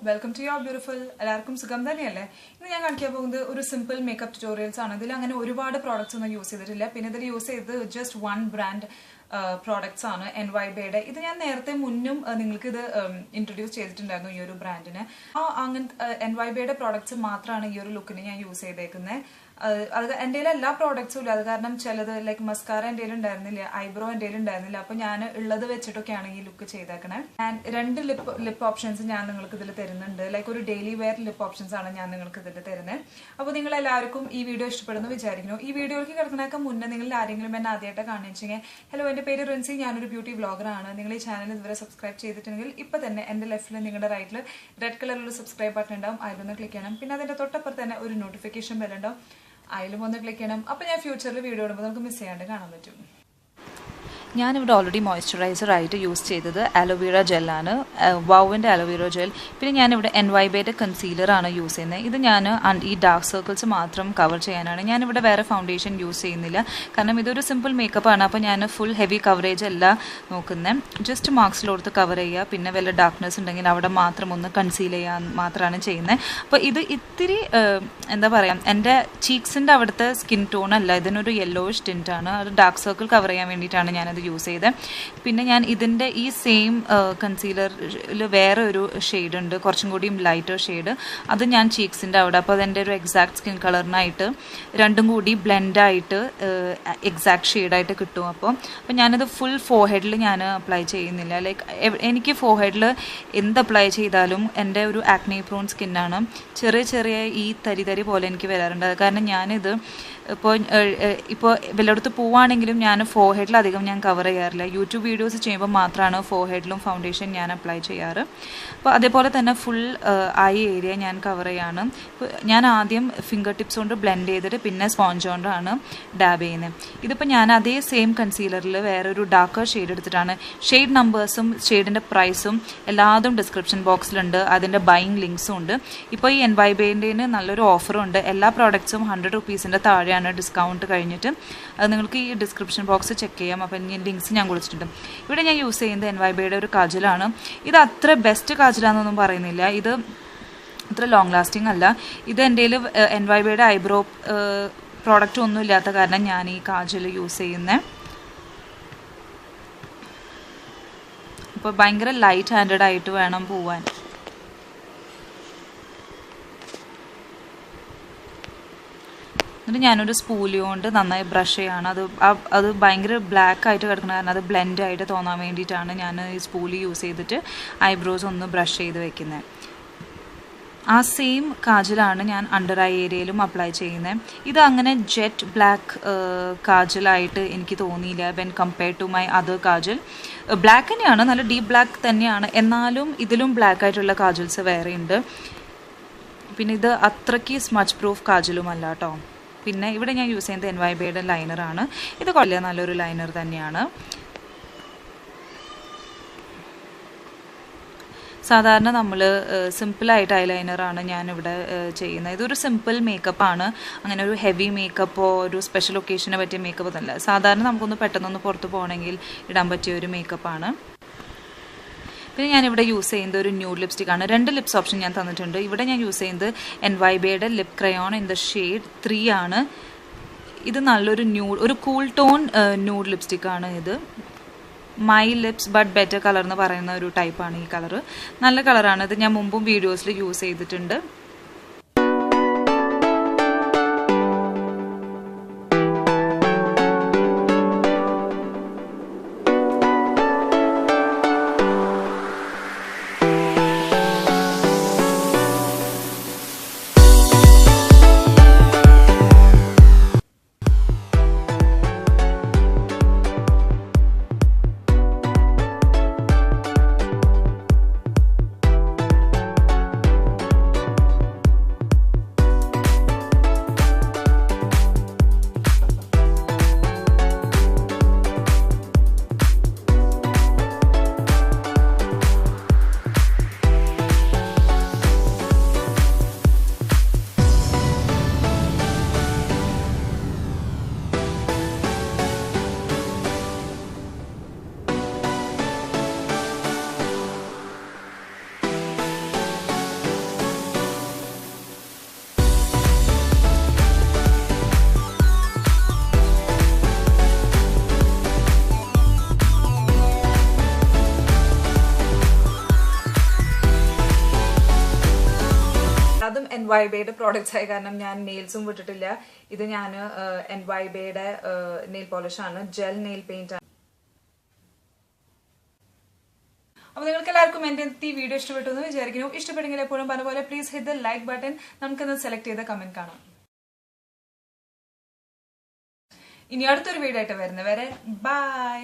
Welcome to your beautiful. എല്ലാവർക്കും സുഖം തന്നെയല്ലേ? ഇന്ന് ഞാൻ കാണിക്കാൻ പോകുന്നത് ഒരു സിമ്പിൾ മേക്കപ്പ് ട്യൂട്ടോറിയൽസ് ആണ്. ഇതിൽ അങ്ങനെ ഒരുപാട് പ്രോഡക്ട്സ് ഒന്നും യൂസ് ചെയ്തിട്ടില്ല. പിന്നെ ഇതിൽ യൂസ് ചെയ്തത് ജസ്റ്റ് വൺ ബ്രാൻഡ് പ്രോഡക്ട്സ് ആണ്, NYBയുടെ. ഇത് ഞാൻ നേരത്തെ മുന്നും നിങ്ങൾക്ക് ഇത് ഇൻട്രൊഡ്യൂസ് ചെയ്തിട്ടുണ്ടായിരുന്നു ഈ ഒരു ബ്രാൻഡിന്. അങ്ങനത്തെ NYBയുടെ പ്രോഡക്ട്സ് മാത്രമാണ് ഈ ഒരു ലുക്കിന് ഞാൻ യൂസ് ചെയ്തേക്കുന്നത്. അത് എൻ്റെ എല്ലാ പ്രോഡക്ട്സും ഇല്ല. അത് കാരണം ചിലത് ലൈക്ക് മസ്കാര എൻ്റെ ഉണ്ടായിരുന്നില്ല, ഐബ്രോ എൻ്റെ ഉണ്ടായിരുന്നില്ല. അപ്പൊ ഞാൻ ഉള്ളത് വെച്ചിട്ടൊക്കെയാണ് ഈ ലുക്ക് ചെയ്തേക്കണേ. ആൻഡ് 2 ലിപ്പ് ഓപ്ഷൻസ് ഞാൻ നിങ്ങൾക്ക് ഇതിൽ തരുന്നുണ്ട്. ലൈക്ക് ഒരു ഡെയിലി വെയർ ലിപ്പ് ഓപ്ഷൻസ് ആണ് ഞാൻ നിങ്ങൾക്ക് ഇതിൽ തരുന്നത്. അപ്പോൾ നിങ്ങൾ എല്ലാവർക്കും ഈ വീഡിയോ ഇഷ്ടപ്പെടുന്നു വിചാരിക്കുന്നു. ഈ വീഡിയോയ്ക്ക് കിടക്കുന്നതൊക്കെ മുന്നേ നിങ്ങൾ ആരെങ്കിലും എന്നെ ആദ്യമായിട്ട് കാണിച്ചെങ്കിൽ, ഹലോ, എൻ്റെ പേര് റിൻസി, ഞാനൊരു ബ്യൂട്ടി വ്ളോഗറാണ്. നിങ്ങൾ ഈ ചാനൽ ഇതുവരെ സബ്സ്ക്രൈബ് ചെയ്തിട്ടുണ്ടെങ്കിൽ ഇപ്പൊ തന്നെ എൻ്റെ ലെഫ്റ്റിൽ നിങ്ങളുടെ റൈറ്റിൽ റെഡ് കളറിലുള്ള സബ്സ്ക്രൈബ് ബട്ടൺ ഉണ്ടാവും, അതിലൊന്ന് ക്ലിക്ക് ചെയ്യണം. പിന്നെ അതിന്റെ തൊട്ടപ്പുറത്ത് തന്നെ ഒരു നോട്ടിഫിക്കേഷൻ ബെൽ ഉണ്ടാവും, അതിലും ഒന്ന് ക്ലിക്ക് ചെയ്യണം. അപ്പോൾ ഞാൻ ഫ്യൂച്ചറിൽ വീഡിയോ ഇടുമ്പോൾ നമുക്ക് മിസ് ചെയ്യാണ്ട് കാണാൻ പറ്റും. ഞാനിവിടെ ഓൾറെഡി മോയ്സ്ചറൈസർ ആയിട്ട് യൂസ് ചെയ്തത് അലോവേറ ജെല്ലാണ്, വൗവിൻ്റെ അലോവേറ ജെൽ. പിന്നെ ഞാനിവിടെ NYBയുടെ കൺസീലറാണ് യൂസ് ചെയ്യുന്നത്. ഇത് ഞാൻ ഈ ഡാർക്ക് സർക്കിൾസ് മാത്രം കവർ ചെയ്യാനാണ്. ഞാനിവിടെ വേറെ ഫൗണ്ടേഷൻ യൂസ് ചെയ്യുന്നില്ല, കാരണം ഇതൊരു സിമ്പിൾ മേക്കപ്പാണ്. അപ്പോൾ ഞാൻ ഫുൾ ഹെവി കവറേജ് അല്ല നോക്കുന്നത്. ജസ്റ്റ് മാർക്സിലോടുത്ത് കവർ ചെയ്യുക, പിന്നെ വല്ല ഡാർക്ക്നെസ് ഉണ്ടെങ്കിൽ അവിടെ മാത്രം ഒന്ന് കൺസീൽ ചെയ്യാൻ മാത്രമാണ് ചെയ്യുന്നത്. അപ്പോൾ ഇത് ഇത്തിരി എന്താ പറയുക, എൻ്റെ ചീക്സിൻ്റെ അവിടുത്തെ സ്കിൻ ടോൺ അല്ല, ഇതിനൊരു യെല്ലോയിഷ് ടിൻ്റാണ്. അത് ഡാർക്ക് സർക്കിൾ കവർ ചെയ്യാൻ വേണ്ടിയിട്ടാണ് ഞാനത് യൂസ് ചെയ്ത്. പിന്നെ ഞാൻ ഇതിൻ്റെ ഈ സെയിം കൺസീലറിൽ വേറെ ഒരു ഷെയ്ഡ് ഉണ്ട്, കുറച്ചും കൂടിയും ലൈറ്റർ ഷെയ്ഡ്. അത് ഞാൻ ചീക്സിൻ്റെ അവിടെ, അപ്പോൾ അതെൻ്റെ ഒരു എക്സാക്ട് സ്കിൻ കളറിനായിട്ട് രണ്ടും കൂടി ബ്ലെൻഡായിട്ട് എക്സാക്ട് ഷെയ്ഡായിട്ട് കിട്ടും. അപ്പോൾ ഞാനത് ഫുൾ ഫോർഹെഡിൽ ഞാൻ അപ്ലൈ ചെയ്യുന്നില്ല. ലൈക്ക് എനിക്ക് ഫോർഹെഡിൽ എന്ത് അപ്ലൈ ചെയ്താലും എൻ്റെ ഒരു ആക്നെ പ്രോൺ സ്കിന്നാണ്. ചെറിയ ഈ തരി പോലെ എനിക്ക് വരാറുണ്ട്. കാരണം ഞാനിത് ഇപ്പോൾ വല്ലയിടത്ത് പോവുകയാണെങ്കിലും ഞാൻ ഫോർഹെഡിൽ അധികം ഞാൻ കവർ ചെയ്യാറില്ല. യൂട്യൂബ് വീഡിയോസ് ചെയ്യുമ്പോൾ മാത്രമാണ് ഫോർഹെഡിലും ഫൗണ്ടേഷൻ ഞാൻ അപ്ലൈ ചെയ്യാറ്. അപ്പോൾ അതേപോലെ തന്നെ ഫുൾ ഐ ഏരിയ ഞാൻ കവർ ചെയ്യാണ്. ഞാൻ ആദ്യം ഫിംഗർ ടിപ്സ് കൊണ്ട് ബ്ലെൻഡ് ചെയ്തിട്ട് പിന്നെ സ്പോഞ്ച് കൊണ്ടാണ് ഡാബ് ചെയ്യുന്നത്. ഇതിപ്പോൾ ഞാൻ അതേ സെയിം കൺസീലറിൽ വേറൊരു ഡാർക്കർ ഷെയ്ഡ് എടുത്തിട്ടാണ്. ഷെയ്ഡ് നമ്പേഴ്സും ഷെയ്ഡിൻ്റെ പ്രൈസും എല്ലാതും ഡിസ്ക്രിപ്ഷൻ ബോക്സിലുണ്ട്, അതിൻ്റെ ബൈയിങ് ലിങ്ക്സും ഉണ്ട്. ഇപ്പോൾ ഈ NYBൻ്റെ നല്ലൊരു ഓഫറും ഉണ്ട്. എല്ലാ പ്രോഡക്ട്സും 100 റുപ്പീസിൻ്റെ താഴെയാണ് ഡിസ്കൗണ്ട് കഴിഞ്ഞിട്ട്. അത് നിങ്ങൾക്ക് ഈ ഡിസ്ക്രിപ്ഷൻ ബോക്സ് ചെക്ക് ചെയ്യാം. അപ്പോൾ ലിങ്ക്സ് ഞാൻ കൊടുത്തിട്ടുണ്ട്. ഇവിടെ ഞാൻ യൂസ് ചെയ്യുന്നത് NYBയുടെ ഒരു കാജലാണ്. ഇത് അത്ര ബെസ്റ്റ് കാജലാണെന്നൊന്നും പറയുന്നില്ല, ഇത് അത്ര ലോങ് ലാസ്റ്റിംഗ് അല്ല. ഇത് എൻ്റെ NYBയുടെ ഐബ്രോ പ്രോഡക്റ്റ് ഒന്നും ഇല്ലാത്ത കാരണം ഞാൻ ഈ കാജൽ യൂസ് ചെയ്യുന്നത്. അപ്പോൾ ഭയങ്കര ലൈറ്റ് ഹാൻഡഡ് ആയിട്ട് വേണം പോവാൻ. എന്നിട്ട് ഞാനൊരു സ്പൂലി കൊണ്ട് നന്നായി ബ്രഷ് ചെയ്യാണ്. അത് ഭയങ്കര ബ്ലാക്ക് ആയിട്ട് കിടക്കുന്ന കാരണം അത് ബ്ലെൻഡ് ആയിട്ട് തോന്നാൻ വേണ്ടിയിട്ടാണ് ഞാൻ ഈ സ്പൂലി യൂസ് ചെയ്തിട്ട് ഐബ്രോസ് ഒന്ന് ബ്രഷ് ചെയ്ത് വെക്കുന്നത്. ആ സെയിം കാജലാണ് ഞാൻ അണ്ടർ ഐ ഏരിയയിലും അപ്ലൈ ചെയ്യുന്നത്. ഇത് അങ്ങനെ ജെറ്റ് ബ്ലാക്ക് കാജലായിട്ട് എനിക്ക് തോന്നിയില്ല when compared to my other kajal. Black തന്നെയാണ്, നല്ല ഡീപ്പ് ബ്ലാക്ക് തന്നെയാണ്, എന്നാലും ഇതിലും ബ്ലാക്ക് ആയിട്ടുള്ള കാജൽസ് വേറെ ഉണ്ട്. പിന്നെ ഇത് അത്രയ്ക്ക് സ്മച്ച് പ്രൂഫ് കാജലുമല്ല കേട്ടോ. പിന്നെ ഇവിടെ ഞാൻ യൂസ് ചെയ്യുന്നത് NYBയുടെ ലൈനറാണ്. ഇത് കൊള്ളാം, നല്ലൊരു ലൈനർ തന്നെയാണ്. സാധാരണ നമ്മൾ സിമ്പിളായിട്ട് ഐലൈനറാണ് ഞാനിവിടെ ചെയ്യുന്നത്. ഇതൊരു സിമ്പിൾ മേക്കപ്പാണ്, അങ്ങനെ ഒരു ഹെവി മേക്കപ്പോ ഒരു സ്പെഷ്യൽ ഒക്കേഷനെ പറ്റിയ മേക്കപ്പ് ഒന്നുമല്ല. സാധാരണ നമുക്കൊന്ന് പെട്ടെന്നൊന്ന് പുറത്ത് പോകണമെങ്കിൽ ഇടാൻ പറ്റിയ ഒരു മേക്കപ്പാണ്. പിന്നെ ഞാനിവിടെ യൂസ് ചെയ്യുന്നത് ഒരു ന്യൂഡ് ലിപ്സ്റ്റിക്കാണ്. 2 ലിപ്സ് ഓപ്ഷൻ ഞാൻ തന്നിട്ടുണ്ട്. ഇവിടെ ഞാൻ യൂസ് ചെയ്യുന്നത് NYBയുടെ lip crayon in the shade 3 ആണ്. ഇത് നല്ലൊരു ഒരു കൂൾ ടോൺ ന്യൂഡ് ലിപ്സ്റ്റിക്കാണ്. ഇത് my lips but better colour എന്ന് പറയുന്ന ഒരു ടൈപ്പാണ് ഈ കളർ. നല്ല കളറാണ്. ഇത് ഞാൻ മുമ്പും വീഡിയോസിൽ യൂസ് ചെയ്തിട്ടുണ്ട്. NYBയുടെ പ്രോഡക്ട്സ് ആയ കാരണം ഞാൻ നെയിൽസും വിട്ടിട്ടില്ല. ഇത് ഞാൻ NYBയുടെ നെയിൽ പോളിഷ് ആണ്, ജെൽ നെയിൽ പെയിന്റ് ആണ്. അപ്പോൾ നിങ്ങൾക്ക് എല്ലാവർക്കും എന്റെ ഈ വീഡിയോ ഇഷ്ടപ്പെട്ടു എന്ന് വിചാരിക്കുന്നു. ഇഷ്ടപ്പെട്ടെങ്കിൽ എപ്പോഴും പറഞ്ഞ പോലെ please hit the like button. നമുക്കൊന്ന് സെലക്ട് ചെയ്ത കമന്റ് കാണാം. ഇനി അടുത്തൊരു വീഡിയോ ആയിട്ട് വരുന്നവരെ ബൈ.